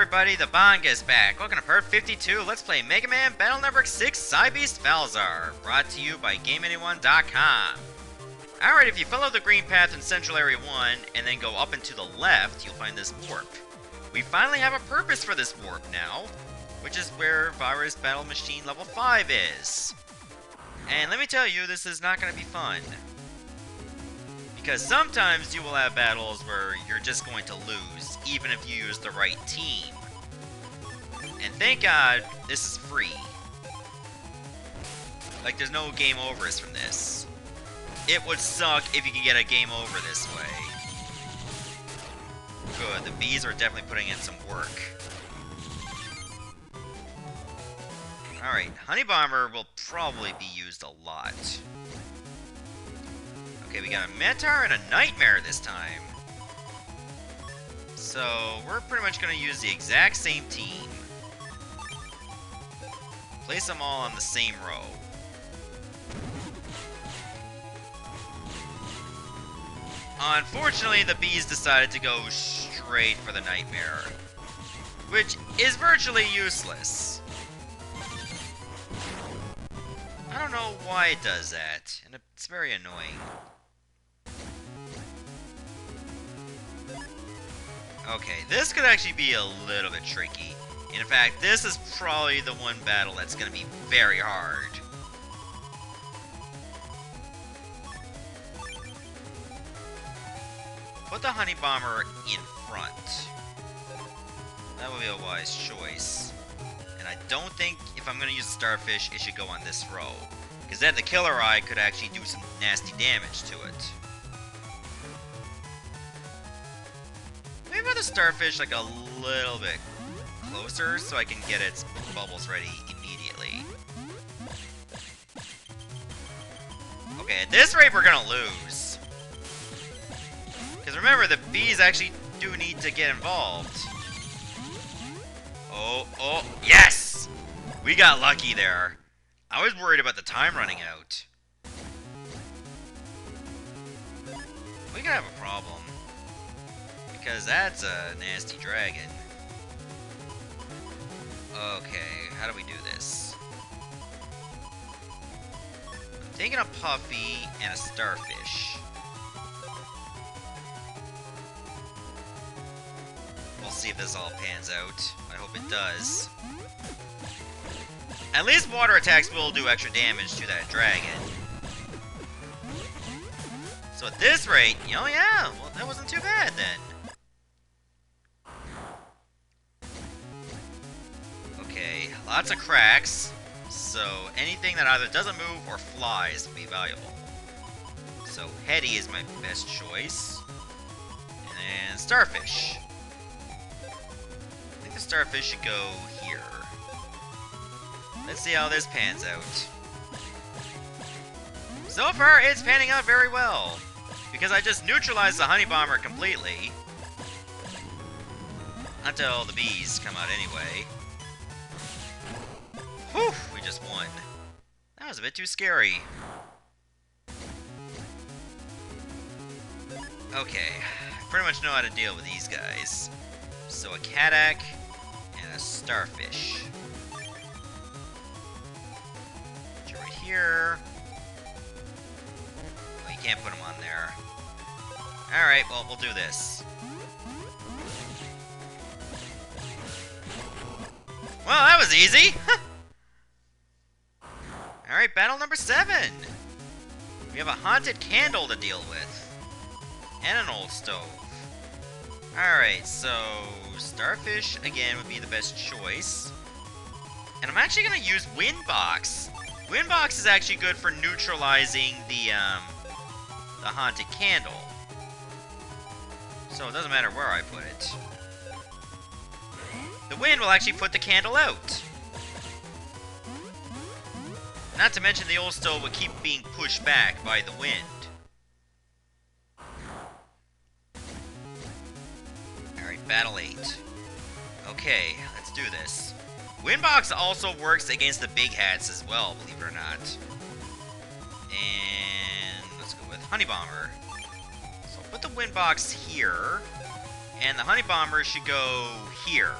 everybody, the Banga is back. Welcome to part 52. Let's play Mega Man Battle Network 6 Cybeast Falzar. Brought to you by GameAnyone.com. Alright, if you follow the green path in Central Area 1 and then go up and to the left, you'll find this warp. We finally have a purpose for this warp now, which is where Virus Battle Machine Level 5 is. And let me tell you, this is not going to be fun. Because sometimes you will have battles where you're just going to lose, even if you use the right team. And thank God, this is free. Like, there's no game overs from this. It would suck if you could get a game over this way. Good, the bees are definitely putting in some work. Alright, Honey Bomber will probably be used a lot. Okay, we got a Mentor and a Nightmare this time. So, we're pretty much going to use the exact same team. Place them all on the same row. Unfortunately, the bees decided to go straight for the Nightmare, which is virtually useless. I don't know why it does that, and it's very annoying. Okay, this could actually be a little bit tricky. In fact, this is probably the one battle that's going to be very hard. Put the Honey Bomber in front. That would be a wise choice. And I don't think if I'm going to use the Starfish, it should go on this row. Because then the Killer Eye could actually do some nasty damage to it. Maybe put the Starfish like a little bit closer so I can get its bubbles ready immediately. Okay, at this rate we're gonna lose. Because remember, the bees actually do need to get involved. Oh, yes! We got lucky there. I was worried about the time running out. We could have a problem. Because that's a nasty dragon. Okay, how do we do this? I'm taking a Puffy and a Starfish. We'll see if this all pans out. I hope it does. At least water attacks will do extra damage to that dragon. So at this rate, oh yeah, well that wasn't too bad then. Okay, lots of cracks, so anything that either doesn't move or flies will be valuable. So Heady is my best choice. And then Starfish. I think the Starfish should go here. Let's see how this pans out. So far, it's panning out very well. Because I just neutralized the Honey Bomber completely. Until the bees come out anyway. Whew, we just won. That was a bit too scary. Okay, I pretty much know how to deal with these guys. So a Kadak and a Starfish. Put you right here. Oh, you can't put them on there. Alright, well, we'll do this. Well, that was easy! Alright, battle number 7! We have a haunted candle to deal with. And an old stove. Alright, so Starfish, again, would be the best choice. And I'm actually going to use Windbox. Windbox is actually good for neutralizing the haunted candle. So it doesn't matter where I put it. The wind will actually put the candle out. Not to mention the old stove would keep being pushed back by the wind. Alright, battle 8. Okay, let's do this. Windbox also works against the big hats as well, believe it or not. And let's go with Honey Bomber. So put the Windbox here, and the Honey Bomber should go here.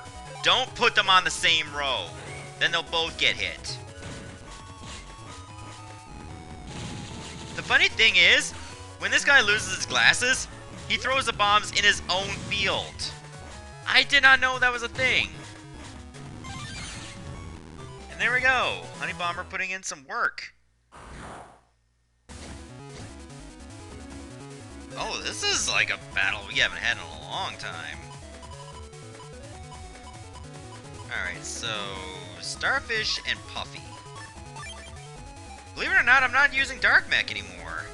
Don't put them on the same row. Then they'll both get hit. The funny thing is, when this guy loses his glasses, he throws the bombs in his own field. I did not know that was a thing. And there we go. Honey Bomber putting in some work. Oh, this is like a battle we haven't had in a long time. Alright, so Starfish and Puffy. Believe it or not, I'm not using Dark Mech anymore.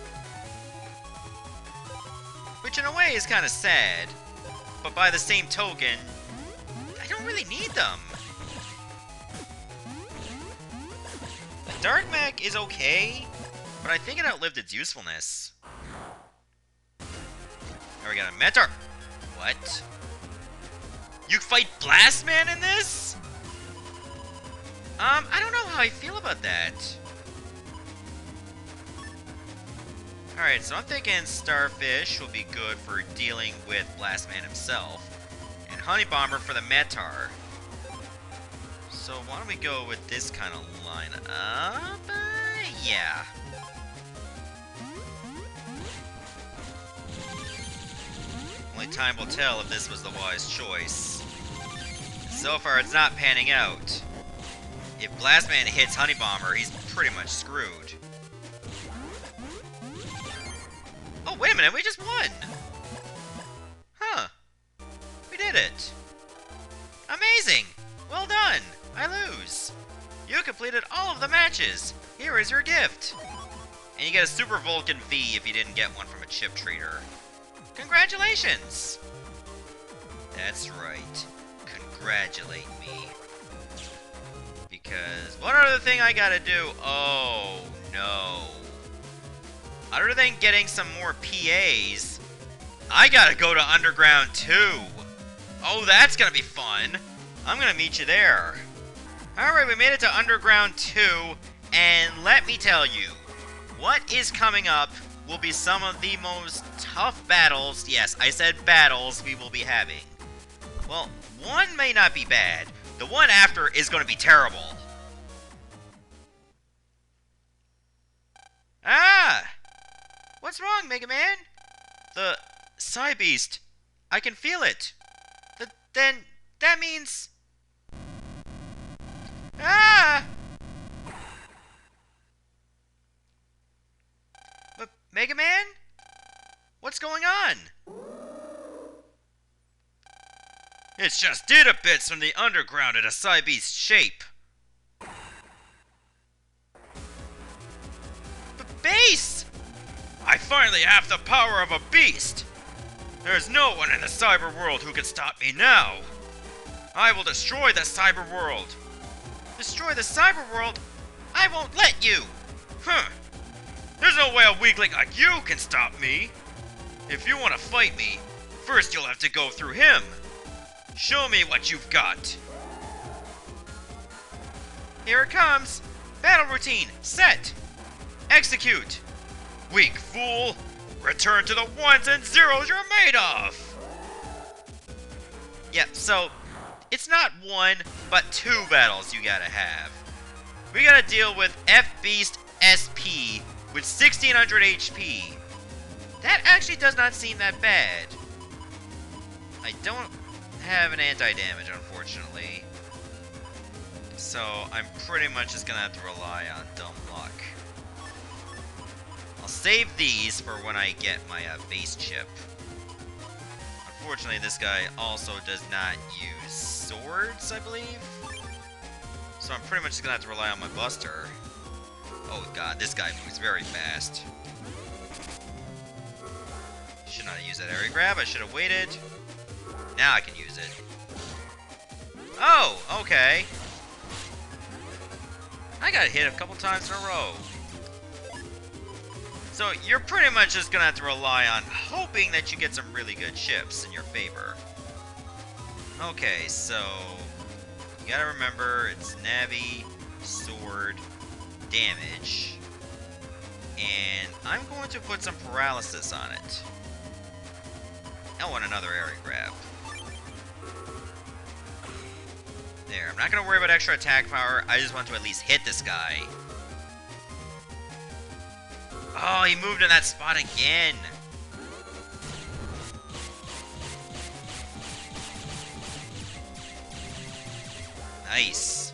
Which in a way is kind of sad. But by the same token, I don't really need them. The Dark Mech is okay, but I think it outlived its usefulness. Now we got a Mentor. What? You fight Blastman in this? I don't know how I feel about that. Alright, so I'm thinking Starfish will be good for dealing with Blastman himself. And Honey Bomber for the Metar. So why don't we go with this kind of lineup? Yeah. Only time will tell if this was the wise choice. So far, it's not panning out. If Blastman hits Honey Bomber, he's pretty much screwed. Oh, wait a minute, we just won! Huh. We did it. Amazing! Well done! I lose. You completed all of the matches. Here is your gift. And you get a Super Vulcan V if you didn't get one from a chip trader. Congratulations! That's right. Congratulate me. Because one other thing I gotta do. Oh, no. Other than getting some more PAs, I gotta go to Underground 2. Oh, that's gonna be fun. I'm gonna meet you there. Alright, we made it to Underground 2, and let me tell you, what is coming up will be some of the most tough battles, yes, I said battles, we will be having. Well, one may not be bad. The one after is gonna be terrible. Ah! What's wrong, Mega Man? The Cybeast. I can feel it. Then that means... Ah! But Mega Man? What's going on? It's just data bits from the underground in a Cybeast shape. But Bass! I finally have the power of a beast! There's no one in the cyber world who can stop me now! I will destroy the cyber world! Destroy the cyber world? I won't let you! Huh! There's no way a weakling like you can stop me! If you want to fight me, first you'll have to go through him! Show me what you've got! Here it comes! Battle routine, set! Execute! Weak fool! Return to the ones and zeros you're made of! Yep, so, it's not one, but two battles you gotta have. We gotta deal with F-Beast SP with 1600 HP. That actually does not seem that bad. I don't have an anti-damage, unfortunately. So, I'm pretty much just gonna have to rely on dumb luck. I'll save these for when I get my base chip. Unfortunately, this guy also does not use swords, I believe. So I'm pretty much just gonna have to rely on my Buster. Oh god, this guy moves very fast. Should not have used that area grab, I should have waited. Now I can use it. Oh, okay. I got hit a couple times in a row. So you're pretty much just gonna have to rely on hoping that you get some really good chips in your favor. Okay, so you gotta remember it's Navi, sword, damage, and I'm going to put some paralysis on it. Oh, and another area grab. There, I'm not gonna worry about extra attack power, I just want to at least hit this guy. Oh, he moved in that spot again! Nice.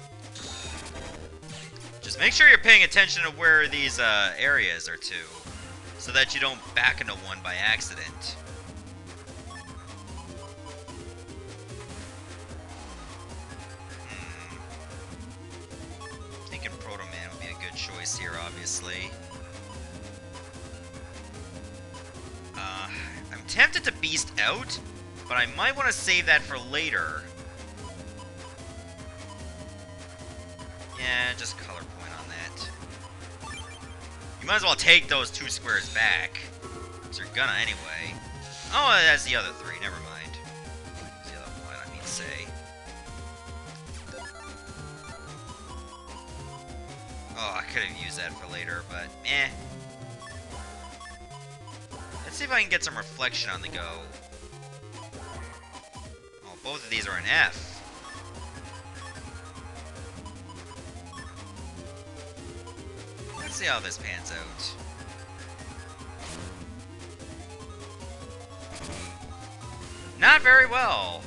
Just make sure you're paying attention to where these areas are to, so that you don't back into one by accident. Thinking Proto Man would be a good choice here, obviously. I'm tempted to Beast out, but I might want to save that for later. Yeah, just color point on that. You might as well take those 2 squares back. Because you're gonna anyway. Oh, that's the other 3, never mind. That's the other one, I mean to say. Oh, I could have used that for later, but eh. Let's see if I can get some reflection on the go. Oh, both of these are an F. Let's see how this pans out. Not very well.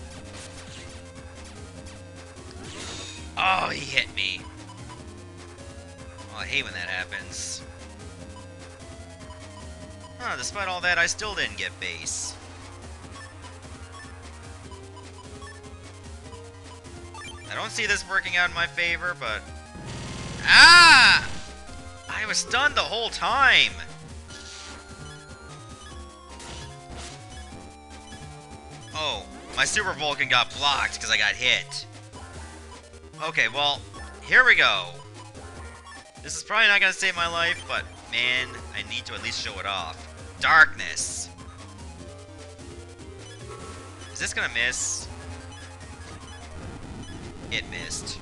Oh, he hit me. Oh, I hate when that happens. Huh, despite all that, I still didn't get base. I don't see this working out in my favor, but... Ah! I was stunned the whole time! Oh, my Super Vulcan got blocked because I got hit. Okay, well, here we go. This is probably not going to save my life, but man, I need to at least show it off. Darkness! Is this going to miss? It missed.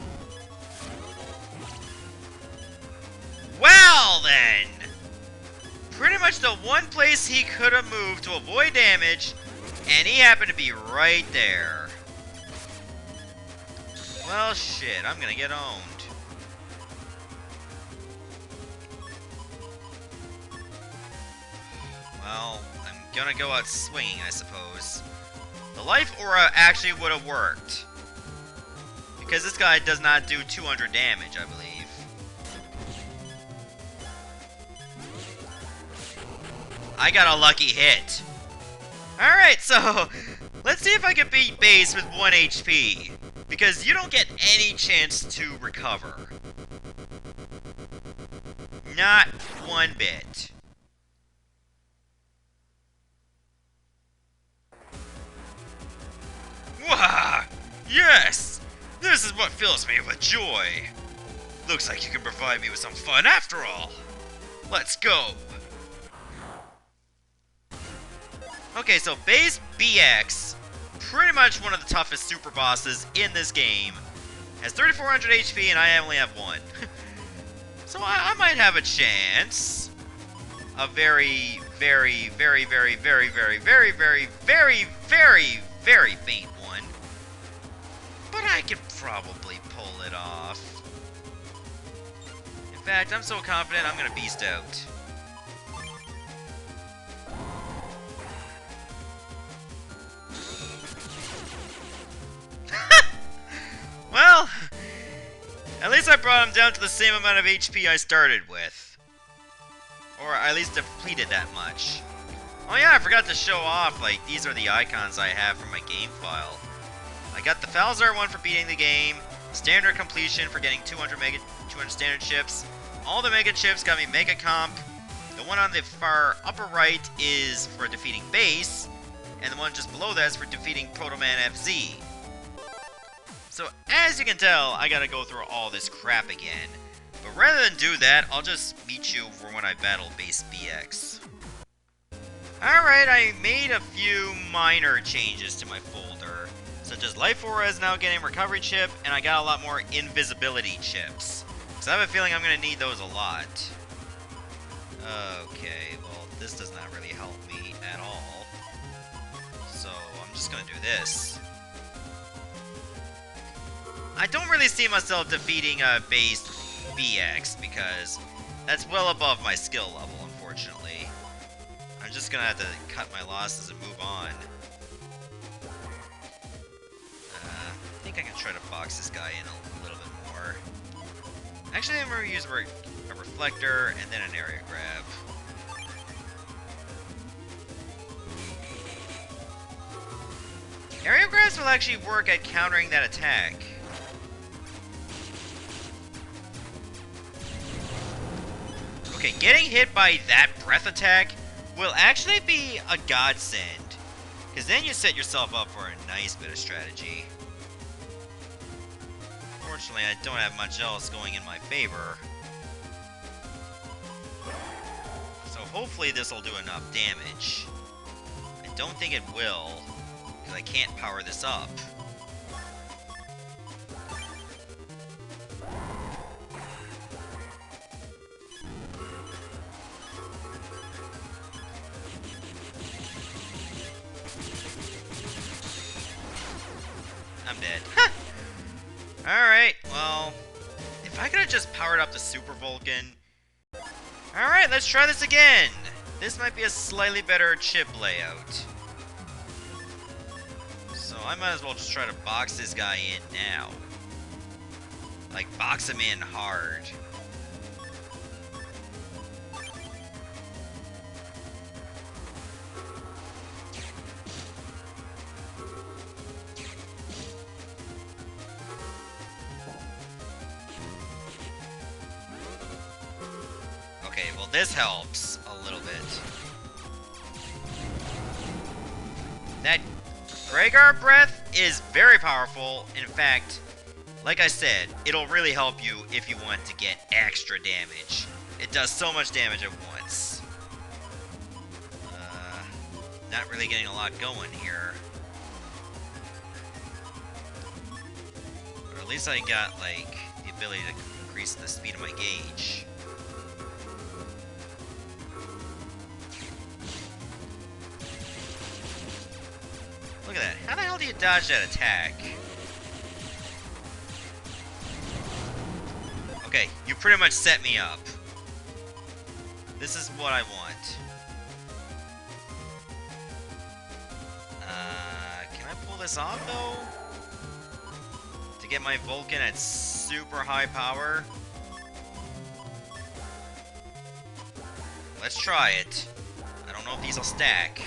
Well then! Pretty much the one place he could have moved to avoid damage, and he happened to be right there. Well shit, I'm gonna get owned. Well, I'm gonna go out swinging, I suppose. The Life Aura actually would have worked. Because this guy does not do 200 damage, I believe. I got a lucky hit. Alright, so let's see if I can beat base with 1 HP. Because you don't get any chance to recover. Not one bit. Wah! Yes! This is what fills me with joy. Looks like you can provide me with some fun after all. Let's go. Okay, so BassBX, pretty much one of the toughest super bosses in this game, has 3,400 HP and I only have 1. So I might have a chance. A very, very, very, very, very, very, very, very, very, very, very faint one. But I could probably pull it off. In fact, I'm so confident I'm gonna beast out. Well, at least I brought him down to the same amount of HP I started with. Or at least depleted that much. Oh yeah, I forgot to show off, like, these are the icons I have for my game file. I got the Falzar one for beating the game, standard completion for getting 200 standard chips. All the mega chips got me mega comp. The one on the far upper right is for defeating base, and the one just below that is for defeating Proto Man FZ. So, as you can tell, I gotta go through all this crap again. But rather than do that, I'll just meet you for when I battle BassBX. Alright, I made a few minor changes to my folder. Such as Life Aura is now getting recovery chip, and I got a lot more invisibility chips. Because I have a feeling I'm gonna need those a lot. Okay, well, this does not really help me at all. So, I'm just gonna do this. I don't really see myself defeating BassBX because that's well above my skill level, unfortunately. I'm just gonna have to cut my losses and move on. I think I can try to box this guy in a little bit more. Actually, I'm gonna use a reflector and then an area grab. Area grabs will actually work at countering that attack. Okay, getting hit by that breath attack will actually be a godsend, because then you set yourself up for a nice bit of strategy. Unfortunately, I don't have much else going in my favor. So hopefully this will do enough damage. I don't think it will, because I can't power this up. I'm dead. Alright, well, if I could have just powered up the Super Vulcan. Alright, let's try this again. This might be a slightly better chip layout. So I might as well just try to box this guy in now. Like, box him in hard. Okay, well this helps a little bit. That Rhaegar breath is very powerful. In fact, like I said, it'll really help you if you want to get extra damage. It does so much damage at once. Not really getting a lot going here. But at least I got, like, the ability to increase the speed of my gauge. Look at that. How the hell do you dodge that attack? Okay, you pretty much set me up. This is what I want. Can I pull this off, though? To get my Vulcan at super high power? Let's try it. I don't know if these will stack.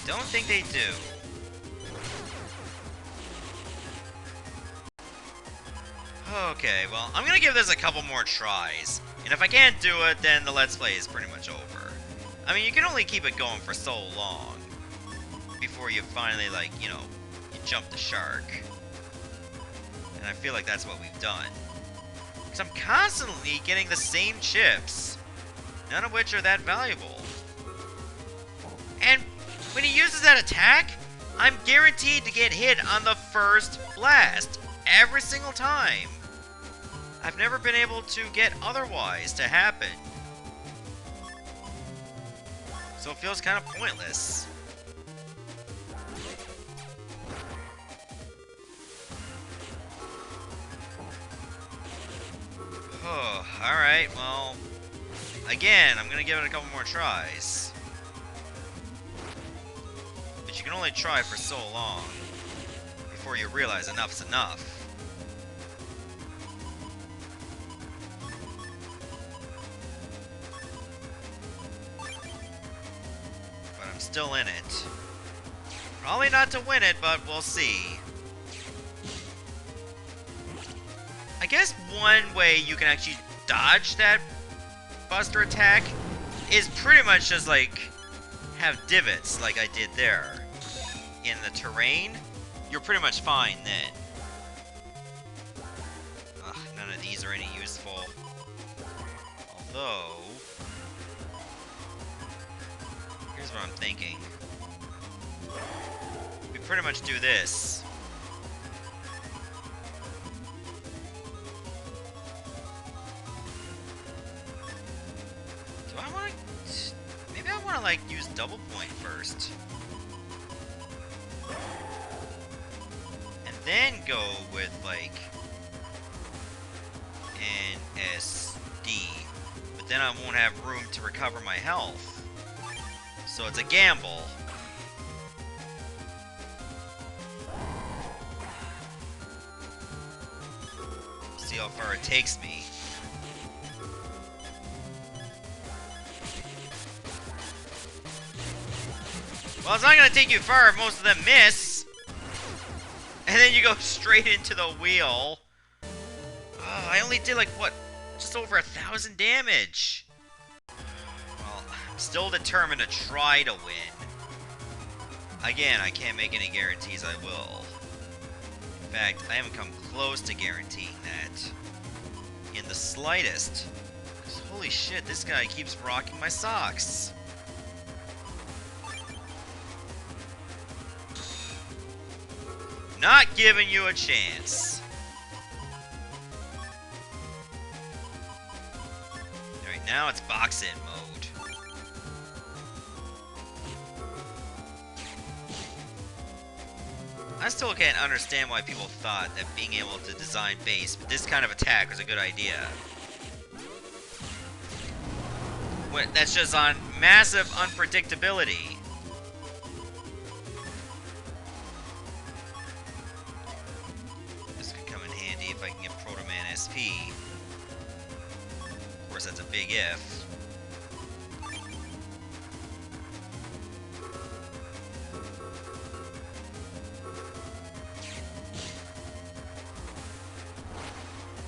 Don't think they do. Okay, well, I'm gonna give this a couple more tries. And if I can't do it, then the Let's Play is pretty much over. I mean, you can only keep it going for so long before you finally, like, you know, you jump the shark. And I feel like that's what we've done. Because I'm constantly getting the same chips, none of which are that valuable. And when he uses that attack, I'm guaranteed to get hit on the first blast. Every single time. I've never been able to get otherwise to happen. So it feels kind of pointless. Oh, alright, well, again, I'm gonna give it a couple more tries. But you can only try for so long before you realize enough's enough. But I'm still in it. Probably not to win it, but we'll see. I guess one way you can actually dodge that Buster attack is pretty much just, like, have divots like I did there in the terrain. You're pretty much fine then. Ugh, none of these are any useful. Although, here's what I'm thinking. We pretty much do this. Do I want to... Maybe I want to, like, use double point first. then go with, like, an SD. But then I won't have room to recover my health. So it's a gamble. See how far it takes me. Well, it's not gonna take you far if most of them miss. And then you go straight into the wheel. Oh, I only did like, what? Just over 1,000 damage. Well, I'm still determined to try to win. Again, I can't make any guarantees I will. In fact, I haven't come close to guaranteeing that. In the slightest. 'Cause holy shit, this guy keeps rocking my socks. Not giving you a chance. Alright, now it's box-in mode. I still can't understand why people thought that being able to design bass with this kind of attack was a good idea. That's just on massive unpredictability. If I can get Proto Man SP. Of course, that's a big if.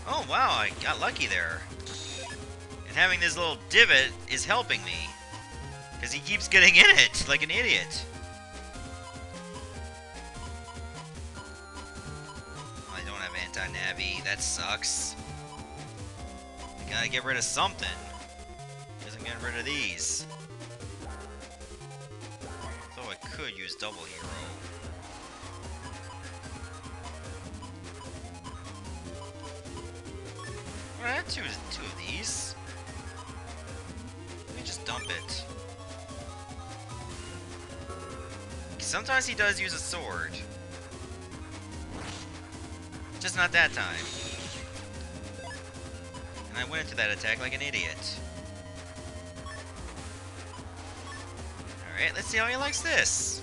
Oh wow, I got lucky there. And having this little divot is helping me. Because he keeps getting in it, like an idiot. Anti-navi, that sucks. I gotta get rid of something. Because I'm getting rid of these. Though I could use double hero. Well, I had two of these. Let me just dump it. Sometimes he does use a sword. Just not that time. And I went into that attack like an idiot. Alright, let's see how he likes this.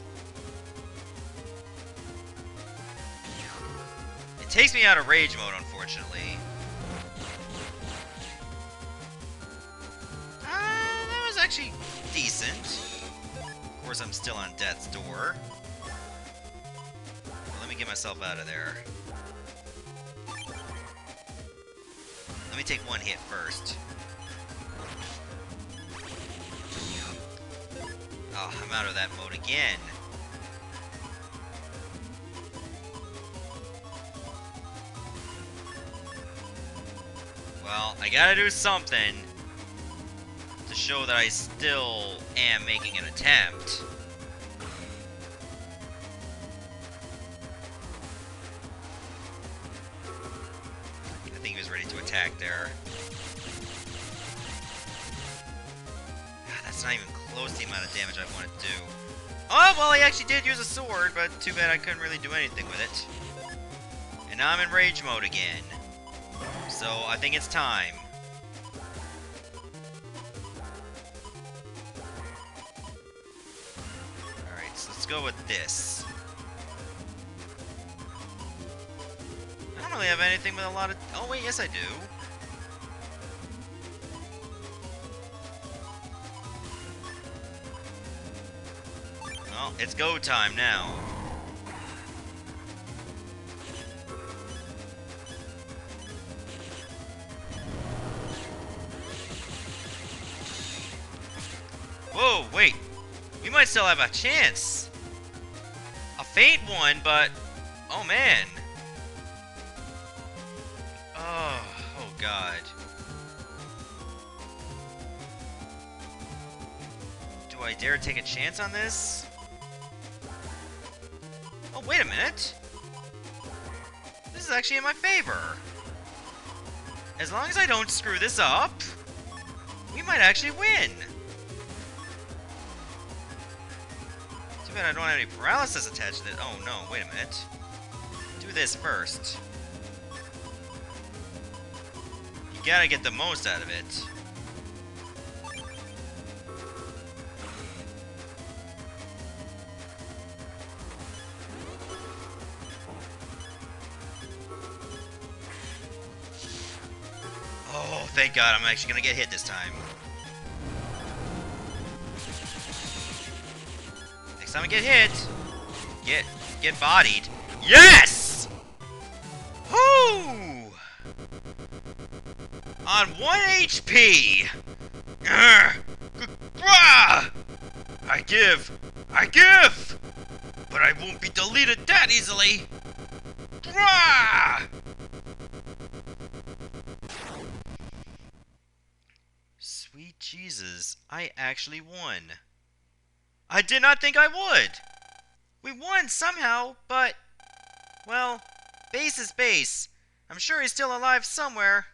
It takes me out of rage mode, unfortunately. That was actually decent. Of course, I'm still on death's door. Well, let me get myself out of there. Let me take one hit first. Oh, I'm out of that mode again. Well, I gotta do something to show that I still am making an attempt. I think he was ready to attack there. God, that's not even close to the amount of damage I want to do. Oh, well, he actually did use a sword, but too bad I couldn't really do anything with it. And now I'm in rage mode again. So, I think it's time. Alright, so let's go with this. I don't really have anything with a lot of... Oh, wait, yes I do. Well, it's go time now. Whoa, wait. We might still have a chance. A faint one, but... Oh, man. Oh God. Do I dare take a chance on this? Oh, wait a minute. This is actually in my favor. As long as I don't screw this up, we might actually win. Too bad I don't have any paralysis attached to it. Oh no, wait a minute. Do this first. You gotta get the most out of it. Oh, thank God, I'm actually gonna get hit this time. Next time I get hit, get bodied. Yes! Whoo! On 1 HP! I give! But I won't be deleted that easily! Sweet Jesus, I actually won. I did not think I would! We won somehow, but... well, Bass is Bass. I'm sure he's still alive somewhere.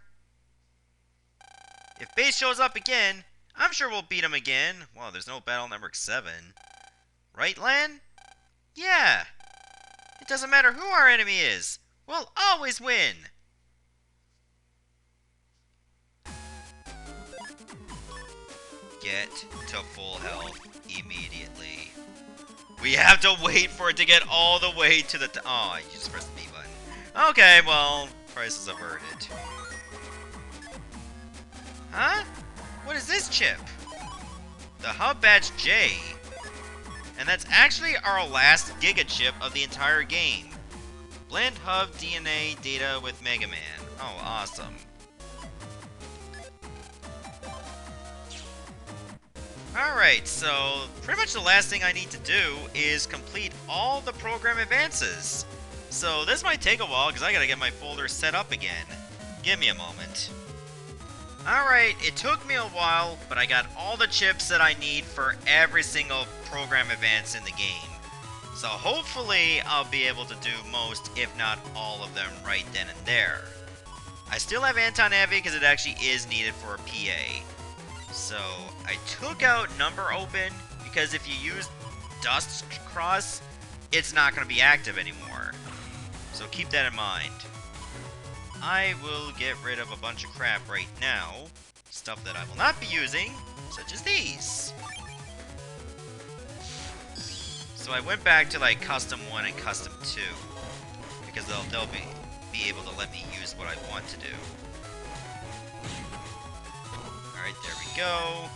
If Bass shows up again, I'm sure we'll beat him again. Well, there's no Battle Network 7. Right, Lan? Yeah. It doesn't matter who our enemy is. We'll always win. Get to full health immediately. We have to wait for it to get all the way to the oh, you just pressed the B button. Okay, well, crisis averted. Huh? What is this chip? The Hub Batch J. And that's actually our last Giga chip of the entire game. Blend Hub DNA data with Mega Man. Oh, awesome. Alright, so pretty much the last thing I need to do is complete all the program advances. So this might take a while because I gotta get my folder set up again. Give me a moment. Alright, it took me a while, but I got all the chips that I need for every single program advance in the game. So hopefully I'll be able to do most, if not all of them right then and there. I still have Anton-Avi because it actually is needed for a PA. So I took out Number Open because if you use Dust Cross, it's not going to be active anymore. So keep that in mind. I will get rid of a bunch of crap right now. Stuff that I will not be using, such as these. So I went back to like Custom 1 and Custom 2. Because they'll be able to let me use what I want to do. Alright, there we go.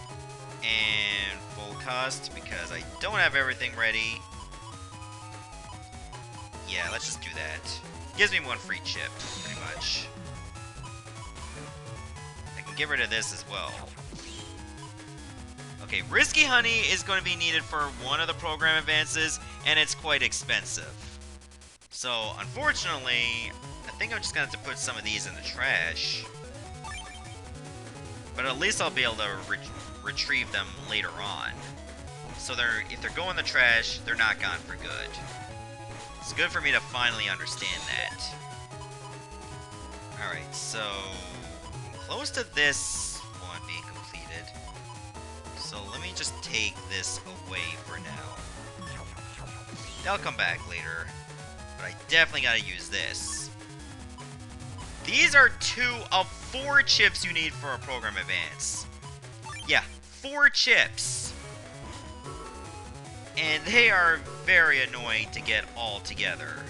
And full cust because I don't have everything ready. Yeah, let's just do that. Gives me one free chip, pretty much. I can get rid of this as well. Okay, Risky Honey is going to be needed for one of the program advances, and it's quite expensive. So, unfortunately, I think I'm just going to have to put some of these in the trash. But at least I'll be able to retrieve them later on. So if they're going in the trash, they're not gone for good. It's good for me to finally understand that. Alright, so close to this one being completed. So let me just take this away for now. They'll come back later, but I definitely gotta use this. These are 2 of 4 chips you need for a program advance. Yeah, 4 chips. And they are very annoying to get all together.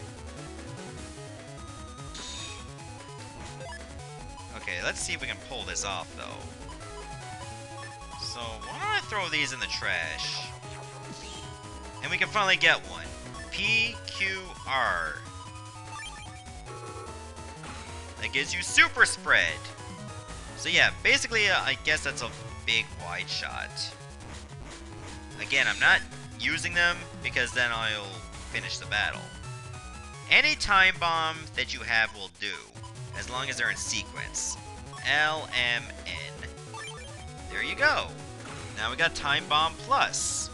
Okay, let's see if we can pull this off, though. So, why don't I throw these in the trash? And we can finally get one. PQR. That gives you super spread. So yeah, basically, I guess that's a big wide shot. Again, I'm not using them because then I'll finish the battle. Any time bomb that you have will do, as long as they're in sequence. LMN. There you go. Now we got time bomb plus.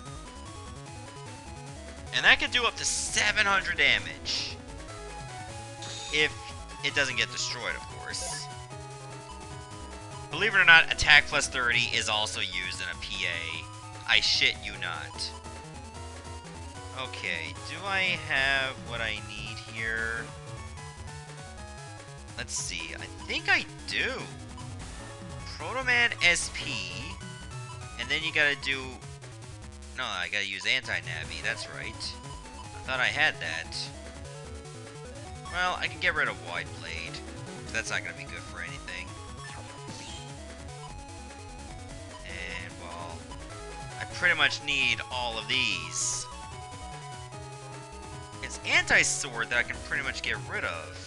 And that can do up to 700 damage. If it doesn't get destroyed, of course. Believe it or not, attack plus 30 is also used in a PA. I shit you not. Okay, do I have what I need here? Let's see. I think I do. Proto Man SP. And then you gotta do... No, I gotta use anti-navi. That's right. I thought I had that. Well, I can get rid of Wide Blade. That's not gonna be good for anything. And, well... I pretty much need all of these. It's anti-sword that I can pretty much get rid of.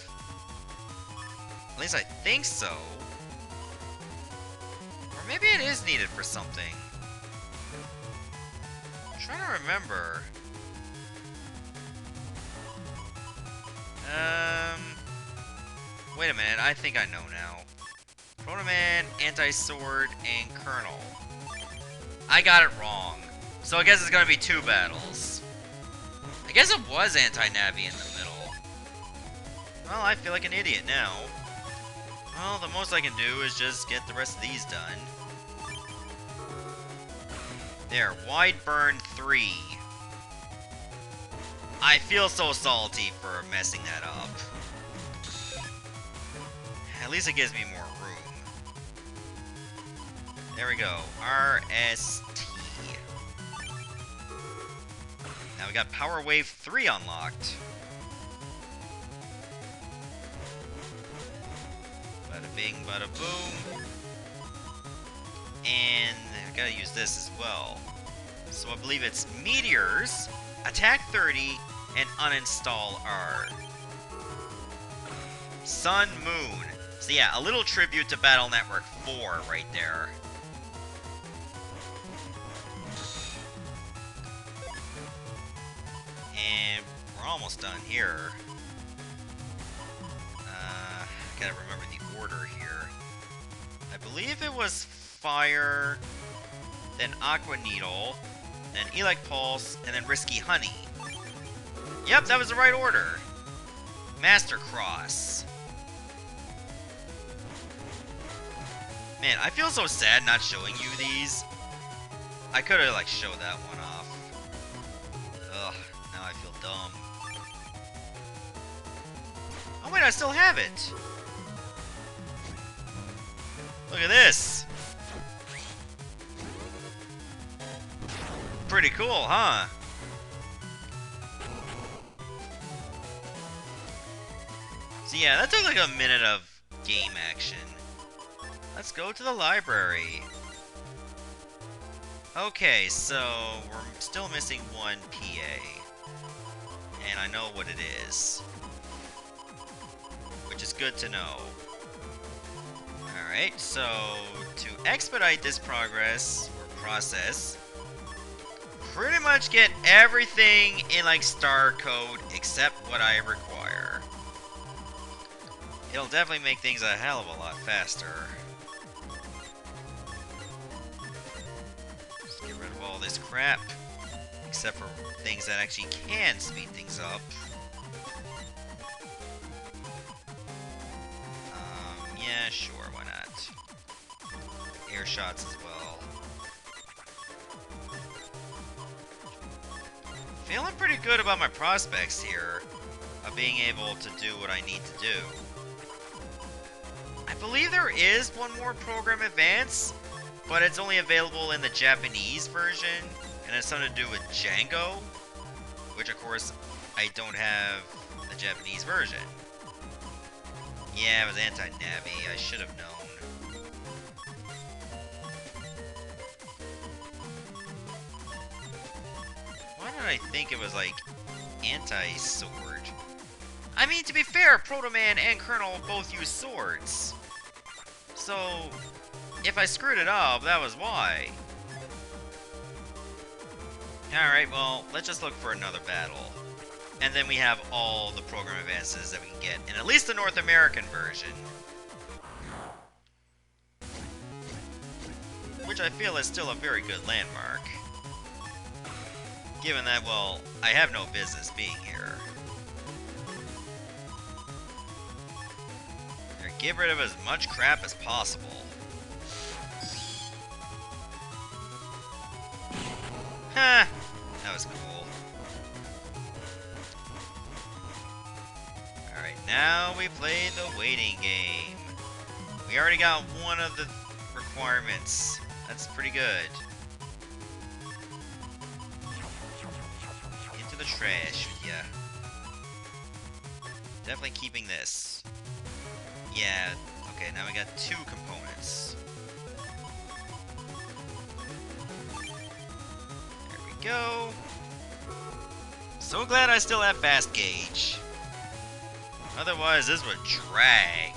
At least I think so. Or maybe it is needed for something. I'm trying to remember. Wait a minute, I think I know now. Proto Man, anti-sword, and Colonel. I got it wrong. So I guess it's gonna be 2 battles. I guess it was anti-navi in the middle. Well, I feel like an idiot now. Well, the most I can do is just get the rest of these done. There, Wide Burn 3. I feel so salty for messing that up. At least it gives me more room. There we go. RST. Now we got Power Wave 3 unlocked. Bada bing, bada boom. And I gotta use this as well. So I believe it's Meteors, Attack 30, and Uninstall R. Sun, Moon. So yeah, a little tribute to Battle Network 4 right there. And we're almost done here. Gotta remember the order here. I believe it was Fire, then Aqua Needle, then Elect Pulse, and then Risky Honey. Yep, that was the right order. Master Cross. Man, I feel so sad not showing you these. I could have, like, showed that one off. Ugh, now I feel dumb. Oh wait, I still have it! Look at this! Pretty cool, huh? So yeah, that took like a minute of game action. Let's go to the library. Okay, so we're still missing one PA. And I know what it is. Which is good to know. Alright, so to expedite this progress, or process, pretty much get everything in like star code except what I require. It'll definitely make things a hell of a lot faster. Just get rid of all this crap, except for things that actually can speed things up. Yeah, sure, why not? Air shots as well. Feeling pretty good about my prospects here of being able to do what I need to do. I believe there is one more program advance, but it's only available in the Japanese version, and it's something to do with Django, which of course I don't have the Japanese version. Yeah, it was anti-navi. I should have known. Why did I think it was, like, anti-sword? I mean, to be fair, Proto Man and Colonel both use swords. So, if I screwed it up, that was why. Alright, well, let's just look for another battle. And then we have all the program advances that we can get in at least the North American version. Which I feel is still a very good landmark. Given that, well, I have no business being here. Get rid of as much crap as possible. Ha! That was cool. Alright, Now we play the waiting game. We already got one of the requirements. That's pretty good. Into the trash with ya. Definitely keeping this. Yeah, okay, now we got 2 components. There we go. So glad I still have fast gauge. Otherwise, this would drag.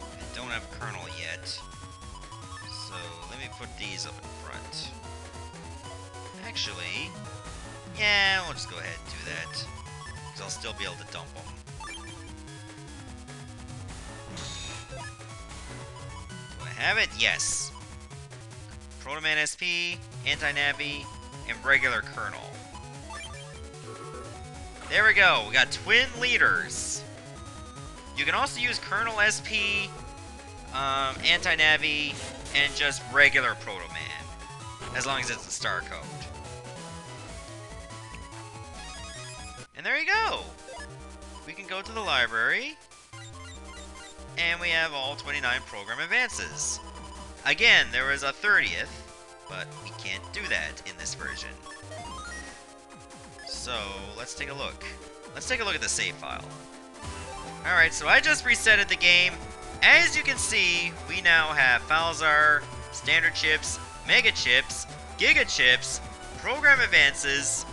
I don't have kernel yet. So, let me put these up in front. Actually, yeah, we'll just go ahead and do that. Because I'll still be able to dump them. Do I have it? Yes. Protoman SP, anti-navi, and regular kernel. There we go. We got twin leaders. You can also use kernel SP, anti-navi, and just regular Protoman, as long as it's a star code. And there you go. We can go to the library, and we have all 29 program advances. Again, there was a 30th, but we can't do that in this version. So, let's take a look. Let's take a look at the save file. Alright, so I just resetted the game. As you can see, we now have Falzar, standard chips, mega chips, giga chips, program advances,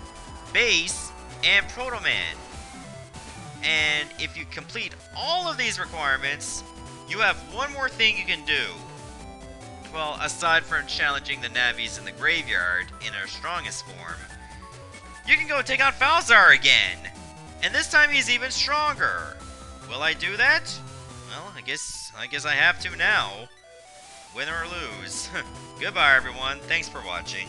bass, and Protoman. And if you complete all of these requirements, you have one more thing you can do. Well, aside from challenging the Navis in the graveyard in our strongest form, you can go take on Falzar again! And this time he's even stronger! Will I do that? Well, I guess I have to now. Win or lose. Goodbye everyone, thanks for watching.